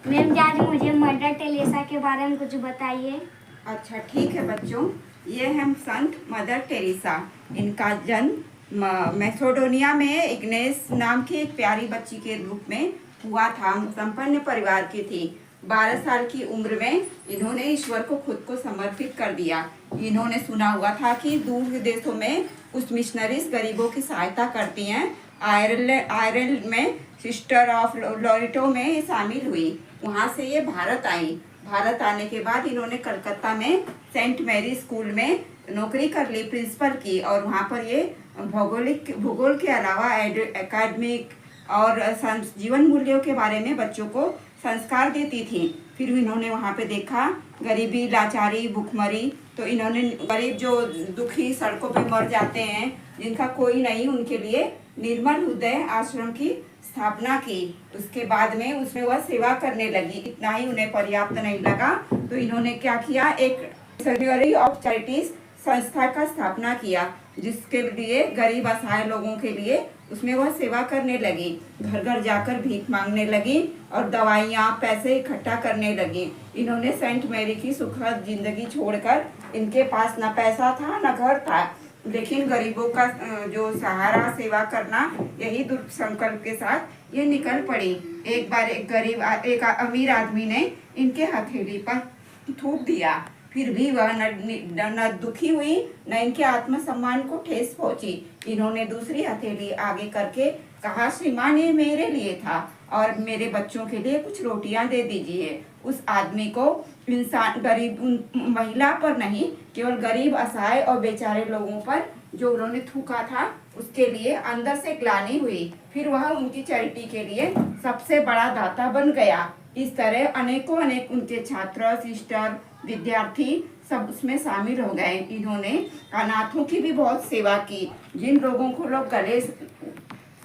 Ma'am आज मुझे mother Teresa के बारे में कुछ बताइए। अच्छा ठीक है बच्चों, ये है संत मदर टेरेसा। इनका जन्म मैसेडोनिया में इग्नेस नाम की एक प्यारी बच्ची के रूप में हुआ था। संपन्न परिवार की थी। 12 साल की उम्र में इन्होंने ईश्वर को खुद को समर्पित कर दिया। इन्होंने सुना हुआ था कि दूर देशों में कुछ मिशनरीज गरीबों की सहायता करती हैं। आयरलैंड में सिस्टर ऑफ लॉरिटो में शामिल हुई। वहाँ से ये भारत आई। भारत आने के बाद इन्होंने कलकत्ता में सेंट मैरी स्कूल में नौकरी कर ली, प्रिंसिपल की। और वहाँ पर ये भूगोल के अलावा एकेडमिक और जीवन मूल्यों के बारे में बच्चों को संस्कार देती थी। फिर इन्होंने वहाँ पे देखा गरीबी, लाचारी, भूखमरी। तो इन्होंने गरीब जो दुखी सड़कों पे मर जाते हैं, जिनका कोई नहीं, उनके लिए निर्मल हृदय आश्रम की स्थापना की। उसके बाद में उसमें वह सेवा करने लगी। इतना ही उन्हें पर्याप्त नहीं लगा तो इन्होंने क्या किया, एक सेक्रेटरी ऑफ चैरिटीज संस्था का स्थापना किया, जिसके लिए गरीब असहाय लोगों के लिए उसमें वह सेवा करने लगी। घर घर जाकर भीख मांगने लगी और दवाइयाँ, पैसे इकट्ठा करने लगी। इन्होंने सेंट मैरी की सुखद जिंदगी छोड़कर, इनके पास न पैसा था न घर था, लेकिन गरीबों का जो सहारा, सेवा करना, यही दृढ़ संकल्प के साथ ये निकल पड़ी। एक बार एक अमीर आदमी ने इनके हथेली पर थूक दिया। फिर भी वह न दुखी हुई, न इनके आत्मसम्मान को ठेस पहुंची। इन्होंने दूसरी हथेली आगे करके कहा, श्रीमान ये मेरे लिए था और मेरे बच्चों के लिए कुछ रोटियां दे दीजिए। उस आदमी को इंसान गरीब महिला पर नहीं, केवल गरीब, असहाय और बेचारे लोगों पर जो उन्होंने थूका था, उसके लिए अंदर से ग्लानि हुई। फिर वह उनकी चैरिटी के लिए सबसे बड़ा दाता बन गया। इस तरह अनेक उनके छात्र, सिस्टर, विद्यार्थी सब उसमें शामिल हो गए। इन्होंने अनाथों की भी बहुत सेवा की। जिन लोगों को लोग गले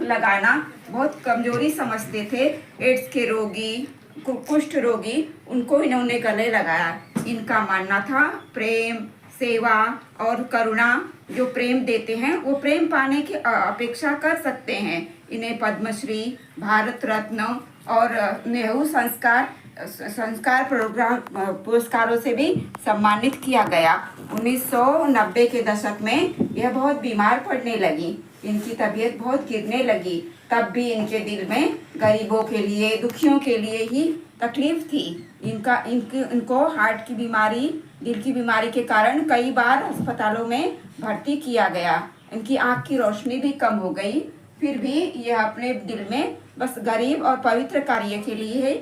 लगाना बहुत कमजोरी समझते थे, एड्स के रोगी, कुष्ठ रोगी, उनको इन्होंने गले लगाया। इनका मानना था प्रेम, सेवा और करुणा जो प्रेम देते हैं, वो प्रेम पाने की अपेक्षा कर सकते हैं। इन्हें पद्मश्री, भारत रत्न और नेहरू संस्कार प्रोग्राम पुरस्कारों से भी सम्मानित किया गया। 1990 के दशक में यह बहुत बीमार पड़ने लगी। इनकी तबीयत बहुत गिरने लगी। तब भी इनके दिल में गरीबों के लिए, दुखियों के लिए ही तकलीफ थी। इनको हार्ट की बीमारी, दिल की बीमारी के कारण कई बार अस्पतालों में भर्ती किया गया। इनकी आँख की रोशनी भी कम हो गई। फिर भी यह अपने दिल में बस गरीब और पवित्र कार्य के लिए